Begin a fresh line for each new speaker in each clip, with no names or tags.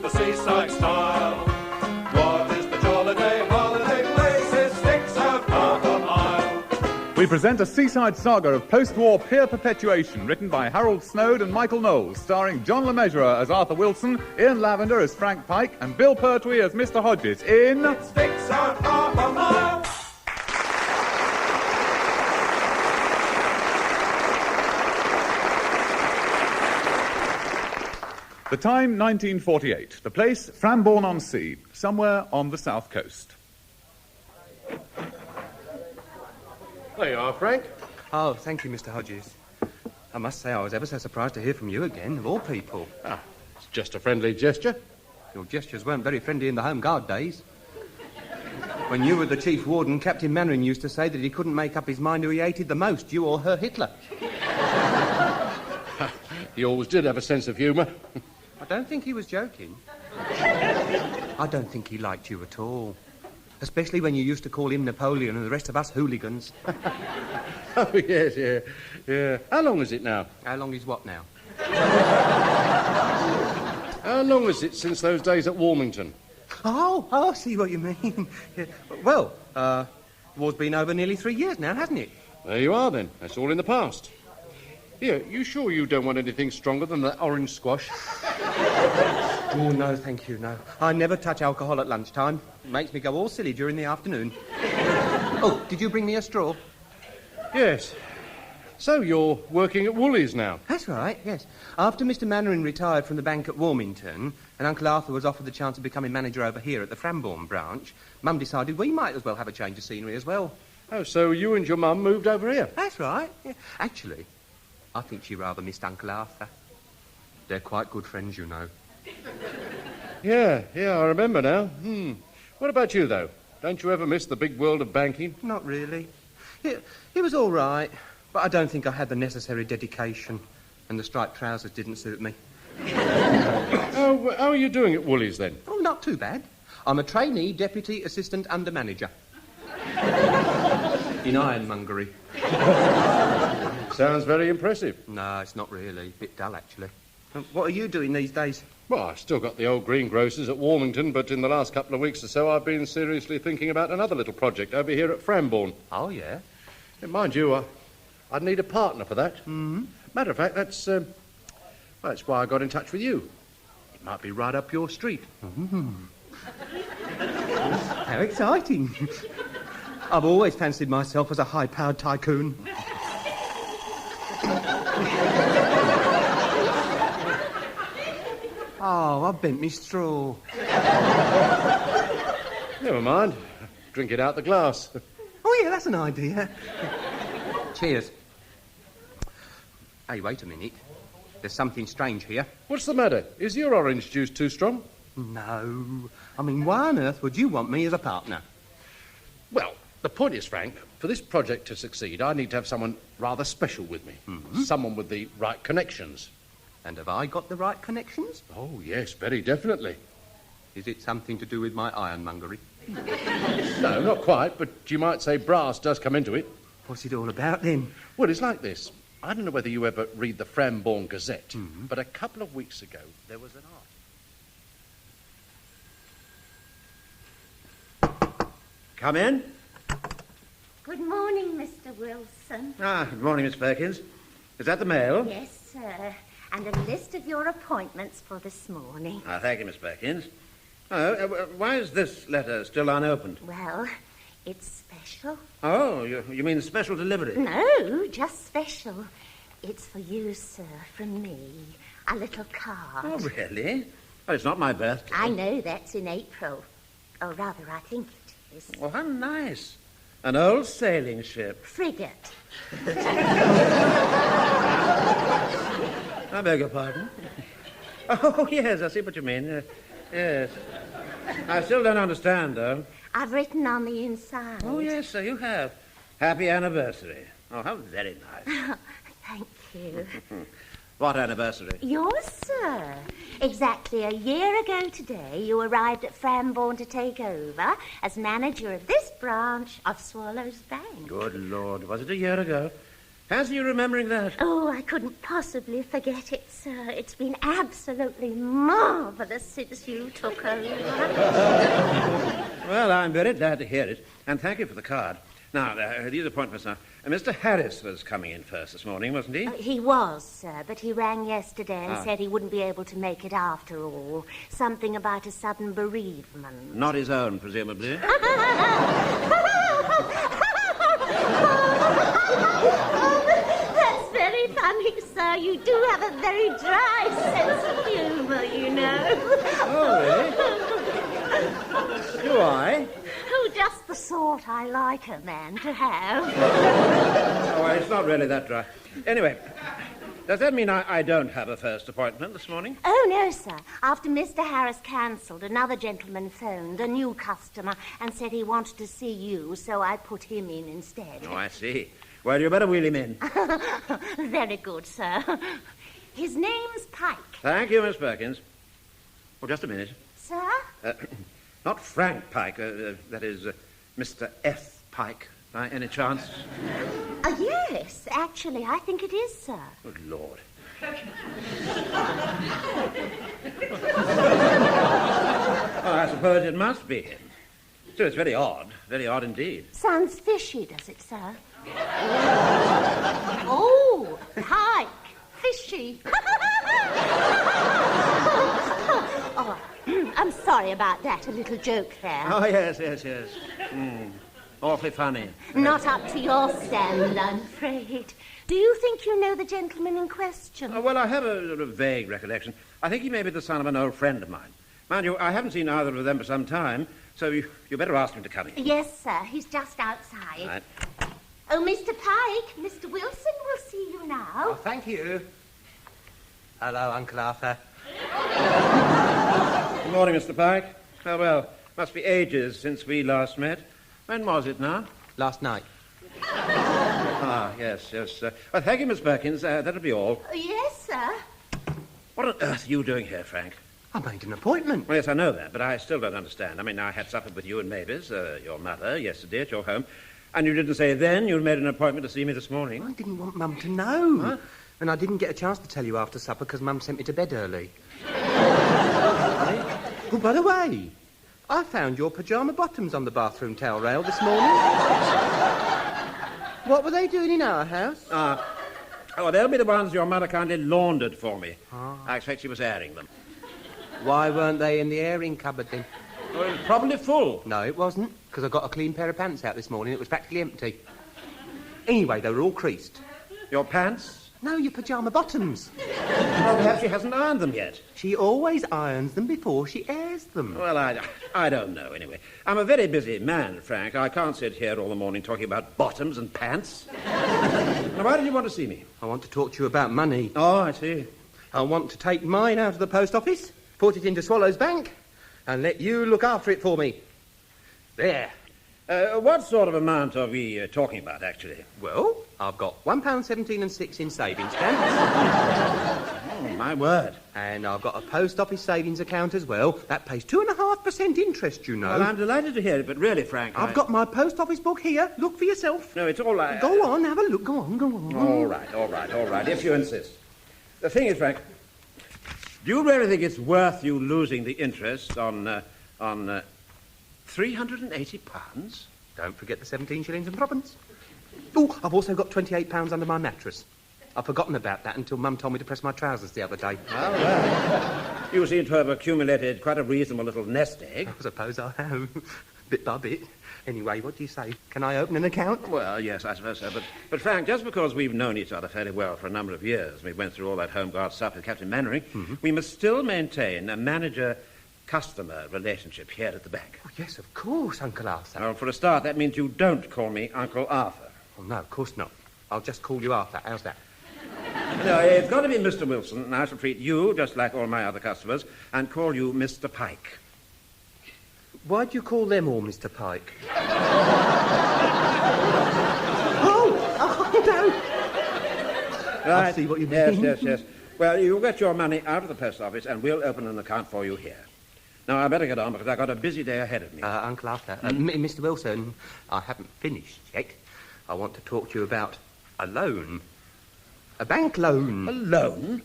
the seaside style. What is the holiday places? Sticks out half a mile.
We present a seaside saga of post-war peer perpetuation, written by Harold Snowd and Michael Knowles, starring John Le Mesurier as Arthur Wilson, Ian Lavender as Frank Pike, and Bill Pertwee as Mr. Hodges in...
It sticks out half a mile.
The time, 1948. The place, Frambourne-on-Sea, somewhere on the south coast.
There you are, Frank.
Oh, thank you, Mr. Hodges. I must say I was ever so surprised to hear from you again, of all people.
Ah, it's just a friendly gesture.
Your gestures weren't very friendly in the Home Guard days. When you were the chief warden, Captain Mannering used to say that he couldn't make up his mind who he hated the most, you or Herr Hitler.
He always did have a sense of humour.
I don't think he was joking. I don't think he liked you at all. Especially when you used to call him Napoleon and the rest of us hooligans.
Oh, yes, yeah. How long is it now?
How long is what now?
How long is it since those days at Warmington?
Oh, I see what you mean. Yeah. Well, the war's been over nearly 3 years now, hasn't it?
There you are, then. That's all in the past. Here, you sure you don't want anything stronger than that orange squash?
Oh, no, thank you, no. I never touch alcohol at lunchtime. It makes me go all silly during the afternoon. Oh, did you bring me a straw?
Yes. So you're working at Woolies now?
That's right, yes. After Mr. Mannering retired from the bank at Warmington and Uncle Arthur was offered the chance of becoming manager over here at the Frambourne branch, Mum decided we might as well have a change of scenery as well.
Oh, so you and your mum moved over here?
That's right. Yeah. Actually, I think she rather missed Uncle Arthur. They're quite good friends, you know.
Yeah, I remember now. What about you, though? Don't you ever miss the big world of banking?
Not really. It was all right, but I don't think I had the necessary dedication, and the striped trousers didn't suit me.
How are you doing at Woolies, then?
Oh, not too bad. I'm a trainee deputy assistant under manager. In ironmongery.
Sounds very impressive.
No, it's not really. A bit dull, actually. What are you doing these days?
Well, I've still got the old greengrocers at Warmington, but in the last couple of weeks or so, I've been seriously thinking about another little project over here at Frambourne.
Oh, yeah?
And mind you, I'd need a partner for that.
Mm-hmm.
Matter of fact, that's why I got in touch with you. It might be right up your street.
Mm-hmm. How exciting. I've always fancied myself as a high-powered tycoon. Oh, I bent me straw.
Never mind. Drink it out the glass.
Oh, yeah, that's an idea. Cheers. Hey, wait a minute. There's something strange here.
What's the matter? Is your orange juice too strong?
No. I mean, why on earth would you want me as a partner?
Well, the point is, Frank, for this project to succeed, I need to have someone rather special with me.
Mm-hmm.
Someone with the right connections.
And have I got the right connections?
Oh, yes, very definitely.
Is it something to do with my ironmongery?
No, not quite, but you might say brass does come into it.
What's it all about, then?
Well, it's like this. I don't know whether you ever read the Frambourne Gazette,
Mm-hmm.
but a couple of weeks ago there was an article.
Come in.
Good morning, Mr. Wilson.
Good morning, Miss Perkins. Is that the mail?
Yes, sir. And a list of your appointments for this morning.
Thank you, Miss Perkins. Why is this letter still unopened?
Well, it's special.
Oh, you mean special delivery?
No, just special. It's for you, sir, from me. A little card.
Oh, really? Oh, it's not my birthday.
I know that's in April. Or rather, I think it is.
Oh, how nice. An old sailing ship.
Frigate.
I beg your pardon? Oh, yes, I see what you mean. Yes. I still don't understand, though.
I've written on the inside.
Oh, yes, sir, you have. Happy anniversary. Oh, how very nice.
Thank you.
What anniversary?
Yours, sir. Exactly a year ago today, you arrived at Frambourne to take over as manager of this branch of Swallows Bank.
Good Lord, was it a year ago? Fancy you remembering that.
Oh, I couldn't possibly forget it, sir. It's been absolutely marvellous since you took over.
Well, I'm very glad to hear it, and thank you for the card. Now, these appointments now. Mr. Harris was coming in first this morning, wasn't he?
He was, sir, but he rang yesterday and said he wouldn't be able to make it after all. Something about a sudden bereavement.
Not his own, presumably.
That's very funny, sir. You do have a very dry sense of humour, you know.
Oh, really? Do I?
Oh, just the sort I like a man to have.
Oh, well, it's not really that dry. Anyway, does that mean I don't have a first appointment this morning?
Oh, no, sir. After Mr. Harris cancelled, another gentleman phoned, a new customer, and said he wanted to see you, so I put him in instead.
Oh, I see. Well, you better wheel him in.
Very good, sir. His name's Pike.
Thank you, Miss Perkins. Oh, just a minute.
Sir?
Not Frank Pike, that is Mr. F. Pike, by any chance?
Yes, actually, I think it is, sir.
Good Lord. Well, I suppose it must be him. So it's very odd indeed.
Sounds fishy, does it, sir? Oh, Pike. Fishy. Oh, I'm sorry about that. A little joke there.
Oh, yes. Awfully funny.
Not up to your stand, I'm afraid. Do you think you know the gentleman in question?
Oh, well, I have a sort of vague recollection. I think he may be the son of an old friend of mine. Mind you, I haven't seen either of them for some time, so you better ask him to come in.
Yes, sir. He's just outside.
Right.
Oh, Mr. Pike, Mr. Wilson will see you now.
Oh, thank you. Hello, Uncle Arthur.
Good morning, Mr. Pike. Oh, well, must be ages since we last met. When was it now?
Last night.
Ah, yes. Well, thank you, Miss Perkins. That'll be all.
Yes, sir.
What on earth are you doing here, Frank?
I made an appointment.
Well, yes, I know that, but I still don't understand. I mean, I had supper with you and Mavis, your mother, yesterday at your home, and you didn't say then you'd made an appointment to see me this morning.
I didn't want Mum to know.
Huh?
And I didn't get a chance to tell you after supper because Mum sent me to bed early. Oh, by the way, I found your pyjama bottoms on the bathroom towel rail this morning. What were they doing in our house?
Oh, they'll be the ones your mother kindly laundered for me. I expect she was airing them.
Why weren't they in the airing cupboard then?
Well, it was probably full.
No, it wasn't, because I got a clean pair of pants out this morning. It was practically empty. Anyway, they were all creased.
Your pants?
No, your pyjama bottoms.
Well, perhaps she hasn't ironed them yet.
She always irons them before she airs them.
Well, I don't know, anyway. I'm a very busy man, Frank. I can't sit here all the morning talking about bottoms and pants. Now, why did you want to see me?
I want to talk to you about money.
Oh, I see.
I want to take mine out of the post office, put it into Swallow's Bank, and let you look after it for me. There.
What sort of amount are we talking about, actually?
Well, I've got £1.17 6 in savings stamps.
Oh, my word.
And I've got a post office savings account as well. That pays 2.5% interest, you know.
Well, I'm delighted to hear it, but really, Frank,
I've got my post office book here. Look for yourself.
No, it's all right.
Go on, have a look. Go on.
All right, if you insist. The thing is, Frank, do you really think it's worth you losing the interest on £380?
Don't forget the 17 shillings and threepence. Oh, I've also got £28 under my mattress. I've forgotten about that until Mum told me to press my trousers the other day.
Oh, well. You seem to have accumulated quite a reasonable little nest egg.
I suppose I have, bit by bit. Anyway, what do you say? Can I open an account?
Well, yes, I suppose so. But Frank, just because we've known each other fairly well for a number of years, we went through all that Home Guard stuff with Captain Mannering, we must still maintain a manager-customer relationship here at the bank.
Oh, yes, of course, Uncle Arthur.
Well, for a start, that means you don't call me Uncle Arthur.
Oh, no, of course not. I'll just call you Arthur. How's that?
No, it's got to be Mr. Wilson, and I shall treat you just like all my other customers and call you Mr. Pike.
Why do you call them all Mr. Pike? Oh, no.
Right.
I see what you mean.
Yes. Well, you'll get your money out of the post office and we'll open an account for you here. Now, I better get on because I've got a busy day ahead of me.
Uncle Arthur, Mr. Wilson, I haven't finished yet. I want to talk to you about A loan? A bank loan?
A loan?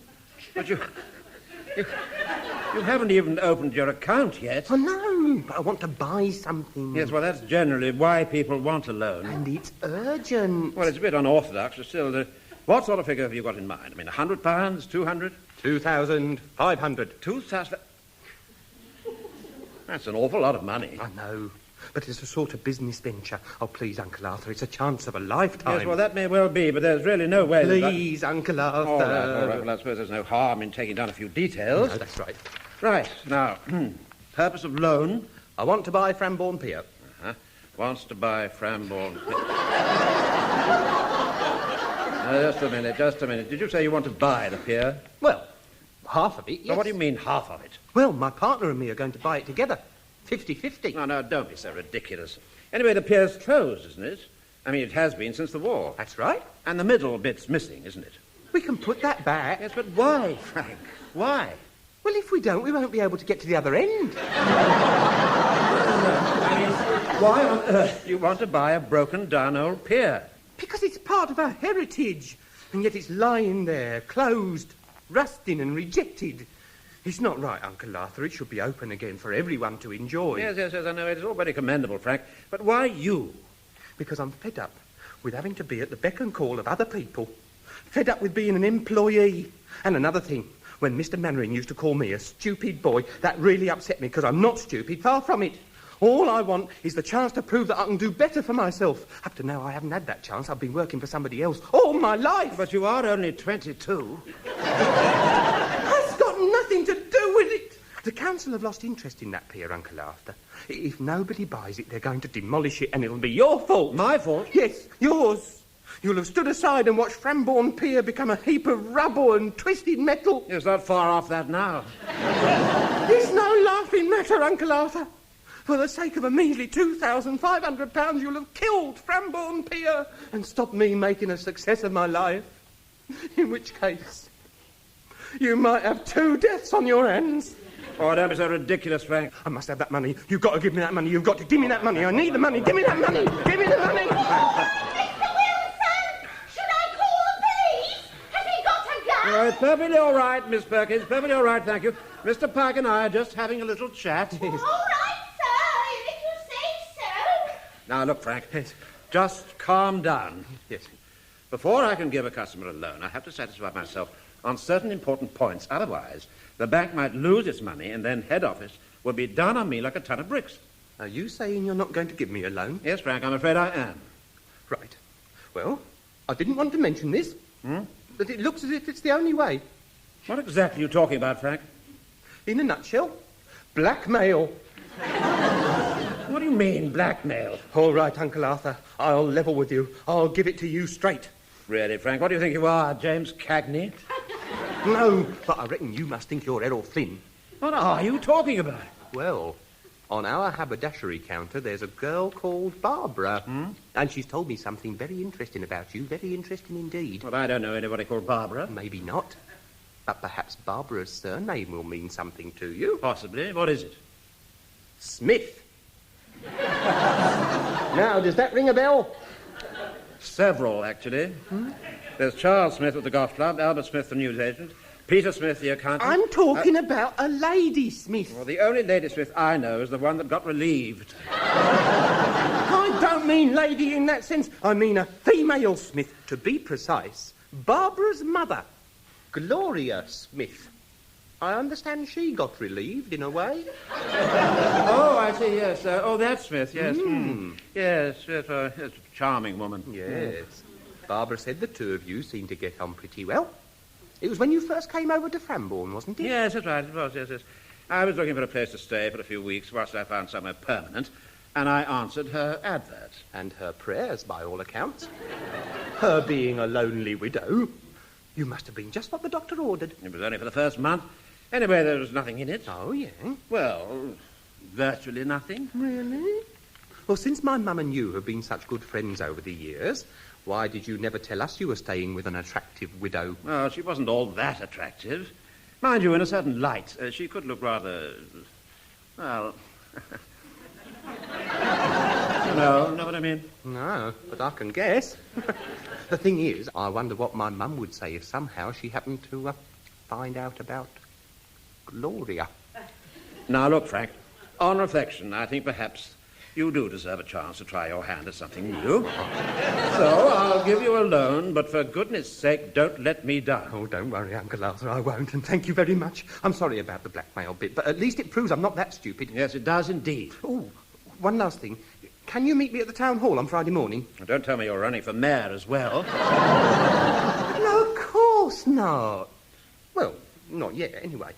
But you haven't even opened your account yet.
Oh, no, but I want to buy something.
Yes, well, that's generally why people want a loan.
And it's urgent.
Well, it's a bit unorthodox, but still, what sort of figure have you got in mind? I mean, £100, 200?
2,500.
2,000? That's an awful lot of money.
I know, but it's a sort of business venture. Oh, please, Uncle Arthur, it's a chance of a lifetime.
Yes, well, that may well be, but there's really no way
Please, Uncle Arthur.
All right. Well, I suppose there's no harm in taking down a few details.
No, that's right.
Right, now, purpose of loan?
I want to buy Frambourne Pier.
Uh-huh. Wants to buy Frambourne. Just a minute. Did you say you want to buy the pier?
Well, half of it, yes.
Now, what do you mean, half of it?
Well, my partner and me are going to buy it together. 50-50.
No, don't be so ridiculous. Anyway, the pier's closed, isn't it? I mean, it has been since the war.
That's right.
And the middle bit's missing, isn't it?
We can put that back.
Yes, but why, Frank? Why?
Well, if we don't, we won't be able to get to the other end.
I mean, why on earth do you want to buy a broken-down old pier?
Because it's part of our heritage. And yet it's lying there, closed, rusting and rejected. It's not right, Uncle Arthur. It should be open again for everyone to enjoy.
Yes, I know. It's all very commendable, Frank. But why you?
Because I'm fed up with having to be at the beck and call of other people. Fed up with being an employee. And another thing, when Mr. Mannering used to call me a stupid boy, that really upset me because I'm not stupid, far from it. All I want is the chance to prove that I can do better for myself. Up to now, I haven't had that chance. I've been working for somebody else all my life.
But you are only 22.
That's got nothing to do with it. The council have lost interest in that pier, Uncle Arthur. If nobody buys it, they're going to demolish it, and it'll be your fault.
My fault?
Yes, yours. You'll have stood aside and watched Frambourne Pier become a heap of rubble and twisted metal.
It's not far off that now.
It's no laughing matter, Uncle Arthur. For the sake of a measly £2,500, you'll have killed Frambourne Pier and stopped me making a success of my life. In which case, you might have 2 deaths on your hands.
Oh, don't be so ridiculous, Frank.
I must have that money. You've got to give me that money. You've got to give me that money. I need the money. Give me that money. Give me the money.
Mr. Wilson! Should I call the police? Has he got a gun?
Oh, it's perfectly all right, Miss Perkins. Perfectly all right, thank you. Mr. Pike and I are just having a little chat.
All right, sir, if you say so.
Now, look, Frank, just calm down.
Yes.
Before I can give a customer a loan, I have to satisfy myself on certain important points. Otherwise, the bank might lose its money, and then head office will be down on me like a ton of bricks.
Are you saying you're not going to give me a loan?
Yes, Frank, I'm afraid I am.
Right. Well, I didn't want to mention this, but it looks as if it's the only way.
What exactly are you talking about, Frank?
In a nutshell, blackmail.
What do you mean, blackmail?
All right, Uncle Arthur, I'll level with you. I'll give it to you straight.
Really, Frank, what do you think you are, James Cagney?
No, but I reckon you must think you're Errol Flynn.
What are you talking about?
Well, on our haberdashery counter, there's a girl called Barbara. And she's told me something very interesting about you. Very interesting indeed.
Well, I don't know anybody called Barbara.
Maybe not. But perhaps Barbara's surname will mean something to you.
Possibly. What is it?
Smith. Now, does that ring a bell?
Several, actually. There's Charles Smith with the Golf Club, Albert Smith, the newsagent, Peter Smith, the accountant.
I'm talking about a lady Smith.
Well, the only Lady Smith I know is the one that got relieved.
I don't mean lady in that sense. I mean a female Smith, to be precise. Barbara's mother, Gloria Smith. I understand she got relieved in a way.
Oh, I see, yes. That's Smith, yes. Yes, yes, yes, a charming woman.
Yes. Barbara said the two of you seemed to get on pretty well. It was when you first came over to Frambourne, wasn't it?
Yes, that's right, it was, yes. I was looking for a place to stay for a few weeks whilst I found somewhere permanent, and I answered her advert.
And her prayers, by all accounts. Her being a lonely widow. You must have been just what the doctor ordered.
It was only for the first month. Anyway, there was nothing in it.
Oh, yeah?
Well, virtually nothing.
Really? Well, since my mum and you have been such good friends over the years, why did you never tell us you were staying with an attractive widow?
Oh, she wasn't all that attractive. Mind you, in a certain light, she could look rather... well... No, know what I mean?
No, but I can guess. The thing is, I wonder what my mum would say if somehow she happened to find out about Gloria.
Now, look, Frank, on reflection, I think perhaps you do deserve a chance to try your hand at something new. So I'll give you a loan, but for goodness sake, don't let me down.
Oh, don't worry, Uncle Arthur, I won't, and thank you very much. I'm sorry about the blackmail bit, but at least it proves I'm not that stupid.
Yes, it does indeed.
Oh, one last thing. Can you meet me at the town hall on Friday morning?
Don't tell me you're running for mayor as well.
No, of course not. Well, not yet, anyway.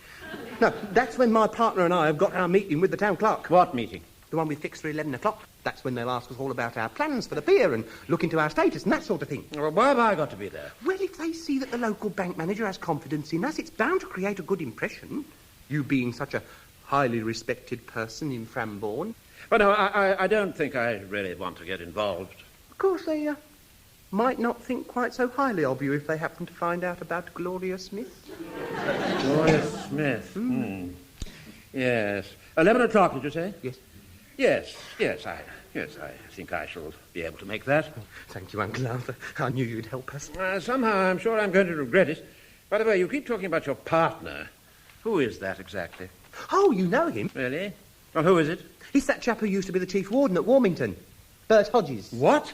No, that's when my partner and I have got our meeting with the town clerk.
What meeting?
The one we fixed for 11 o'clock. That's when they'll ask us all about our plans for the pier and look into our status and that sort of thing.
Well, why have I got to be there?
Well, if they see that the local bank manager has confidence in us, it's bound to create a good impression. You being such a highly respected person in Frambourne.
Well, no, I don't think I really want to get involved.
Of course, they might not think quite so highly of you if they happen to find out about Gloria Smith.
Gloria Smith. Yes. 11 o'clock, did you say?
Yes.
Yes, I think I shall be able to make that.
Thank you, Uncle Arthur. I knew you'd help us.
Somehow I'm sure I'm going to regret it. By the way, you keep talking about your partner. Who is that exactly?
Oh, you know him.
Really? Well, who is it?
He's that chap who used to be the chief warden at Warmington. Bert Hodges.
What?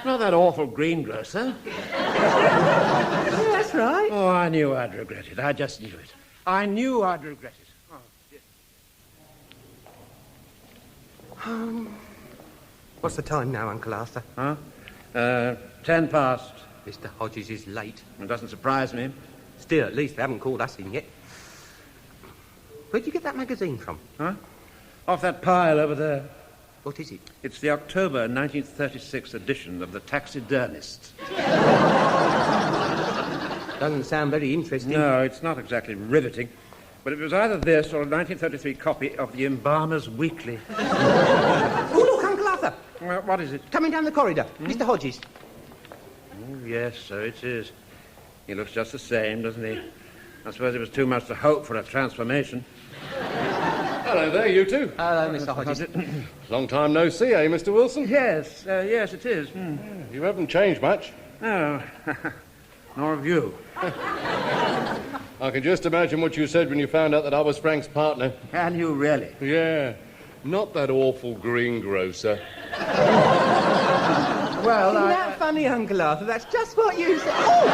Not that awful greengrocer.
Yeah, that's right.
Oh, I knew I'd regret it. I just knew it. I knew I'd regret it. Oh,
What's the time now, Uncle Arthur?
10 past.
Mr. Hodges is late.
It doesn't surprise me.
Still, at least they haven't called us in yet. Where'd you get that magazine from?
Huh? Off that pile over there.
What is it?
It's the October 1936 edition of the Taxidermist.
Doesn't sound very interesting.
No, it's not exactly riveting. But it was either this or a 1933 copy of the Embalmer's Weekly.
Oh, look, Uncle Arthur!
Well, what is it?
Coming down the corridor. Mr. Hodges.
Oh, yes, so it is. He looks just the same, doesn't he? I suppose it was too much to hope for a transformation.
Hello there, you two.
Hello, Mr. Hodges.
Long time no see, eh, Mr. Wilson?
Yes, yes, it is.
You haven't changed much.
No, nor have you.
I can just imagine what you said when you found out that I was Frank's partner.
Can you really?
Yeah, not that awful greengrocer.
Well,
Isn't that funny, Uncle Arthur? That's just what you said. Oh!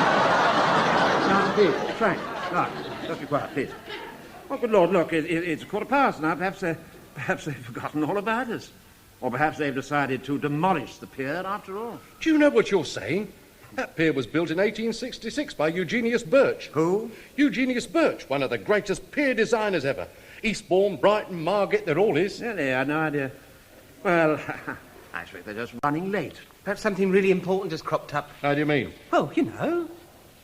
Now, please, Frank, just be quiet, please. Oh, good Lord, look, it's 1:15 now. Perhaps they've forgotten all about us. Or perhaps they've decided to demolish the pier after all.
Do you know what you're saying? That pier was built in 1866 by Eugenius Birch.
Who?
Eugenius Birch, one of the greatest pier designers ever. Eastbourne, Brighton, Margate, they're all his.
Really, I had no idea. Well, I expect they're just running late.
Perhaps something really important has cropped up.
How do you mean?
Well, you know,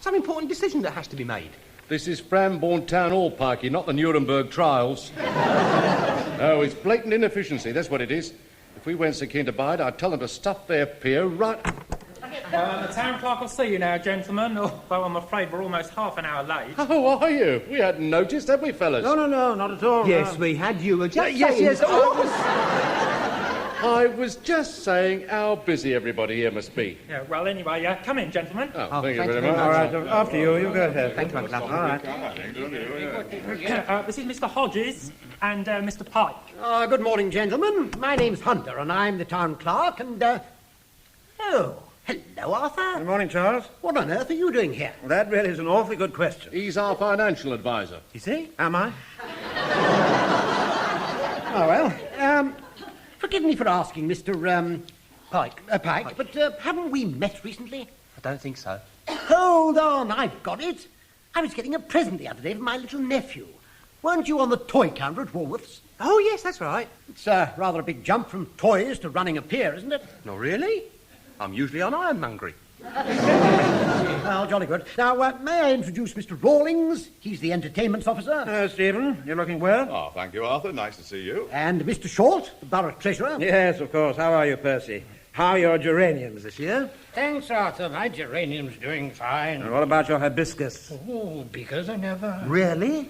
some important decision that has to be made.
This is Frambourne Town Hall, Pikey, not the Nuremberg trials. Oh, it's blatant inefficiency, that's what it is. If we weren't so keen to buy it, I'd tell them to stuff their pier right...
The town clerk will see you now, gentlemen, although I'm afraid we're almost half an hour late.
Oh, are you? We hadn't noticed, have we, fellas?
No, not at all.
Yes, we had. You were just
Yes,
saying...
yes, I was just saying how busy everybody here must be.
Yeah, well, anyway, come in, gentlemen.
Oh, thank you very
you
much.
All right, after you go ahead.
Thank you, Uncle Arthur.
All right.
This is Mr. Hodges and Mr. Pike.
Good morning, gentlemen. My name's Hunter, and I'm the town clerk, and, Oh, hello, Arthur.
Good morning, Charles.
What on earth are you doing here?
Well, that really is an awfully good question.
He's our financial advisor.
Is he? Am I?
Oh, well, forgive me for asking, Mr. Pike, but haven't we met recently?
I don't think so.
Hold on, I've got it. I was getting a present the other day for my little nephew. Weren't you on the toy counter at Woolworths?
Oh, yes, that's right.
It's rather a big jump from toys to running a pier, isn't it?
Not really. I'm usually on ironmongery.
Well, jolly good. Now, may I introduce Mr. Rawlings? He's the entertainment officer.
Stephen, you're looking well?
Oh, thank you, Arthur. Nice to see you.
And Mr. Short, the borough treasurer.
Yes, of course. How are you, Percy? How are your geraniums this year?
Thanks, Arthur. My geranium's doing fine.
And what about your hibiscus?
Oh, because I never...
Really?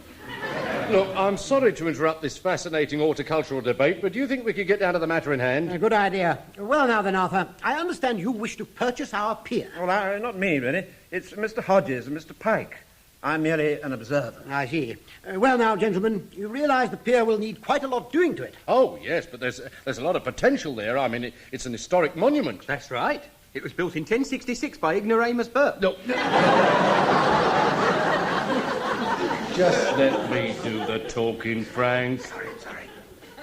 Look, I'm sorry to interrupt this fascinating horticultural debate, but do you think we could get down to the matter in hand?
A good idea. Well, now then, Arthur, I understand you wish to purchase our pier.
Well, not me, really. It's Mr. Hodges and Mr. Pike. I'm merely an observer.
I see. Well, now, gentlemen, you realise the pier will need quite a lot doing to it.
Oh, yes, but there's a lot of potential there. I mean, it's an historic monument.
That's right. It was built in 1066 by Ignoramus Burke.
No. Just let me do the talking, Frank.
Sorry.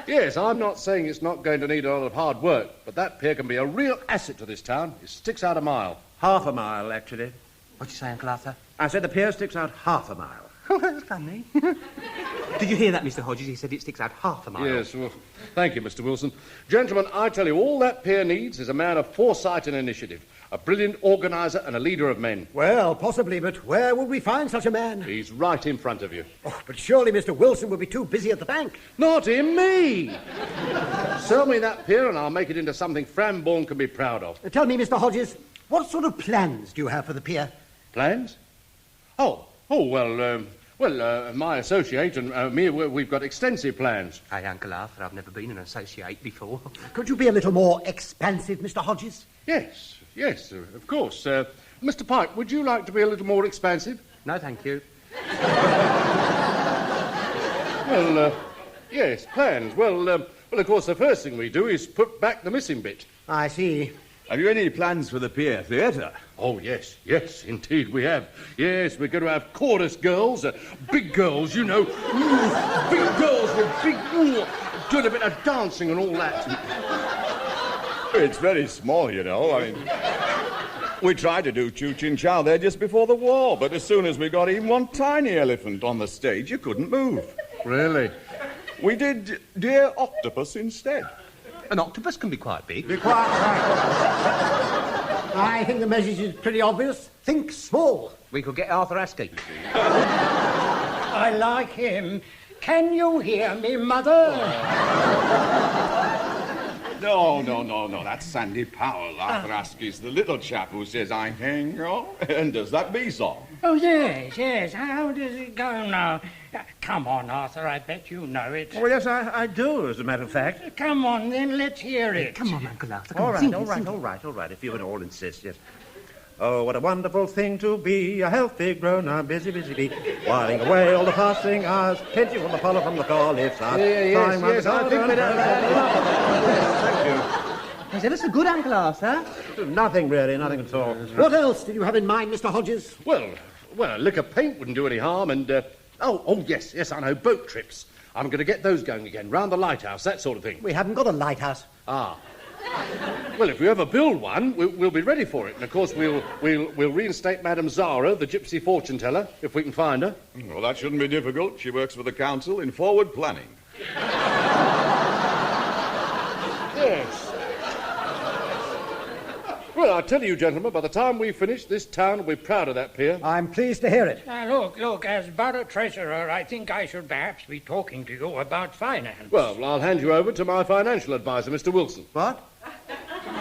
Yes, I'm not saying it's not going to need a lot of hard work, but that pier can be a real asset to this town. It sticks out a mile.
Half a mile, actually.
What'd you say, Uncle Arthur?
I said the pier sticks out half a mile.
Oh, that's funny. Did you hear that, Mr. Hodges? He said it sticks out half a mile.
Yes, well, thank you, Mr. Wilson. Gentlemen, I tell you, all that pier needs is a man of foresight and initiative, a brilliant organiser and a leader of men.
Well, possibly, but where would we find such a man?
He's right in front of you.
Oh, but surely Mr. Wilson would be too busy at the bank.
Not in me! Sell me that pier and I'll make it into something Frambourne can be proud of.
Tell me, Mr. Hodges, what sort of plans do you have for the pier?
Plans? Well, my associate and me, we've got extensive plans.
Hey, Uncle Arthur, I've never been an associate before.
Could you be a little more expansive, Mr. Hodges?
Yes, of course. Mr. Pike, would you like to be a little more expansive?
No, thank you.
Well, yes, plans. Well, of course, the first thing we do is put back the missing bit.
I see.
Have you any plans for the Pier Theatre?
Oh, yes, indeed we have. Yes, we're going to have chorus girls, big girls, you know. Big girls with big... doing a bit of dancing and all that.
It's very small, you know. I mean, we tried to do Choo Chin Chow there just before the war, but as soon as we got even one tiny elephant on the stage, you couldn't move.
Really?
We did Dear Octopus instead.
An octopus can be quite big.
Be quiet, Frank. I think the message is pretty obvious. Think small.
We could get Arthur Askey.
I like him. Can you hear me, Mother?
No. That's Sandy Powell. Arthur Askey's the little chap who says, I hang on, and does that bee song.
Oh, yes. How does it go now? Come on, Arthur, I bet you know it.
Oh, yes, I do, as a matter of fact.
Come on, then, let's hear it.
Come on, Uncle Arthur.
All right, if you would all insist, yes. Oh, what a wonderful thing to be, a healthy, grown-up, busy bee, whiling away all the passing hours, plenty from the follow from the call, lifts up.
Yes, I think
Thank you.
Is ever so good, Uncle Arthur?
Nothing, really, nothing at all.
What else did you have in mind, Mr. Hodges?
Well, a lick of paint wouldn't do any harm, and, yes, I know, boat trips. I'm going to get those going again, round the lighthouse, that sort of thing.
We haven't got a lighthouse.
Ah. Well, if we ever build one, we'll be ready for it. And, of course, we'll reinstate Madame Zara, the gypsy fortune teller, if we can find her.
Well, that shouldn't be difficult. She works for the council in forward planning.
Yes. Well, I tell you, gentlemen, by the time we finish, this town will be proud of that pier.
I'm pleased to hear it.
Look, as borough treasurer, I think I should perhaps be talking to you about finance.
Well, I'll hand you over to my financial advisor, Mr. Wilson.
What?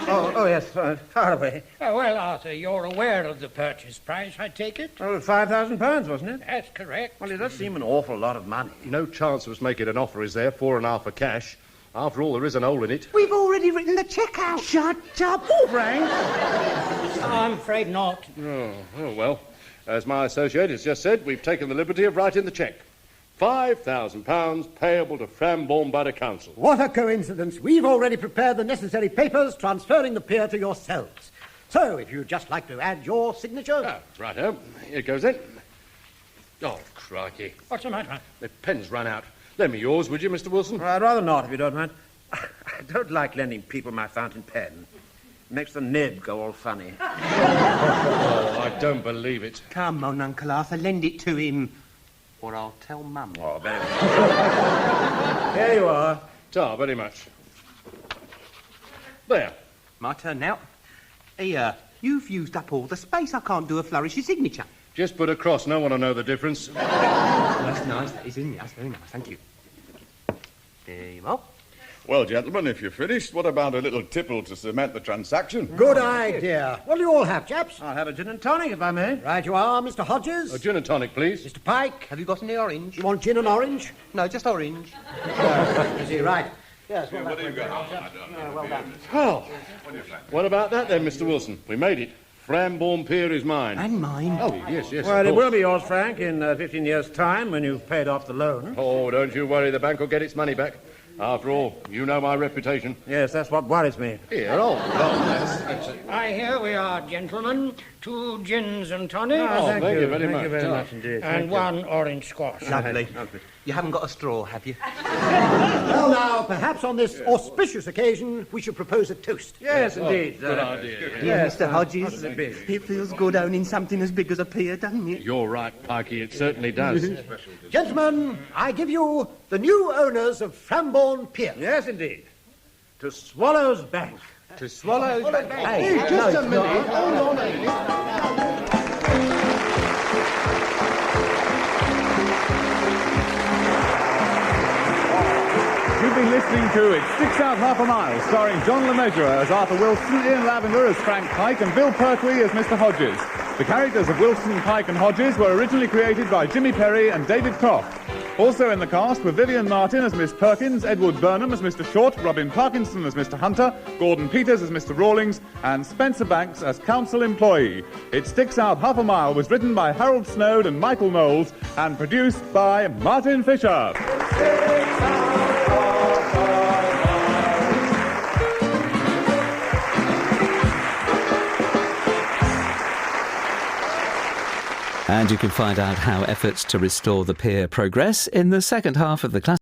Oh, yes, far away.
Well, Arthur, you're aware of the purchase price, I take it?
Oh, £5,000, wasn't it?
That's correct.
Well, it does seem an awful lot of money.
No chance of us making an offer, is there? 4.5 for cash. After all, there is an hole in it.
We've already written the cheque out. Shut up, Frank.
I'm afraid not.
Oh, well, as my associate has just said, we've taken the liberty of writing the cheque. £5,000 payable to Frambourne by the council.
What a coincidence. We've already prepared the necessary papers transferring the pier to yourselves. So, if you'd just like to add your signature...
Ah, righto. Here it goes then. Oh, crikey.
What's the matter?
The pen's run out. Lend me yours, would you, Mr. Wilson?
Well, I'd rather not, if you don't mind. I don't like lending people my fountain pen. It makes the nib go all funny.
Oh, I don't believe it.
Come on, Uncle Arthur, lend it to him. Or I'll tell Mum.
Oh, very well. Here you are.
Very much. There.
My turn now. Here, you've used up all the space. I can't do a flourishy signature.
Just put a cross. No one will know the difference.
That's nice, that is, isn't it? That's very nice, thank you. There you are.
Well, gentlemen, if you're finished, what about a little tipple to cement the transaction?
Good idea. What do you all have, chaps?
I'll have a gin and tonic, if I may.
Right you are, Mr. Hodges.
A gin and tonic, please.
Mr. Pike.
Have you got any orange?
You want gin and orange?
No, just orange.
Is he right? Yes, well,
What have you got?
well done.
Oh, what about that then, Mr. Wilson? We made it. Frambourne Pier is mine.
And mine.
Oh, yes, yes.
Well,
of
it
course.
will be yours, Frank, in 15 years' time when you've paid off the loan.
Oh, don't you worry. The bank will get its money back. After all, you know my reputation.
Yes, that's what worries me.
Here, oh, well,
Here we are, gentlemen. 2 gins and tonics.
thank you very much.
Thank you very much indeed.
And 1 orange squash.
Lovely. You haven't got a straw, have you?
Well, now, perhaps on this auspicious occasion, we should propose a toast.
Yes, indeed.
good idea.
Yes, Mr. Hodges.
a bit.
It feels good owning something as big as a pier, doesn't it?
You're right, Pikey. It certainly does.
Gentlemen, I give you the new owners of Frambourne Pier.
Yes, indeed. To Swallow's Bank.
To swallow...
Hey, just a minute. Hold on.
You've been listening to It Sticks Out Half a Mile, starring John LeMessurier as Arthur Wilson, Ian Lavender as Frank Pike, and Bill Pertwee as Mr. Hodges. The characters of Wilson, Pike and Hodges were originally created by Jimmy Perry and David Croft. Also in the cast were Vivian Martin as Miss Perkins, Edward Burnham as Mr. Short, Robin Parkinson as Mr. Hunter, Gordon Peters as Mr. Rawlings, and Spencer Banks as council employee. It Sticks Out Half a Mile was written by Harold Snowd and Michael Knowles and produced by Martin Fisher.
And you can find out how efforts to restore the pier progress in the second half of the class.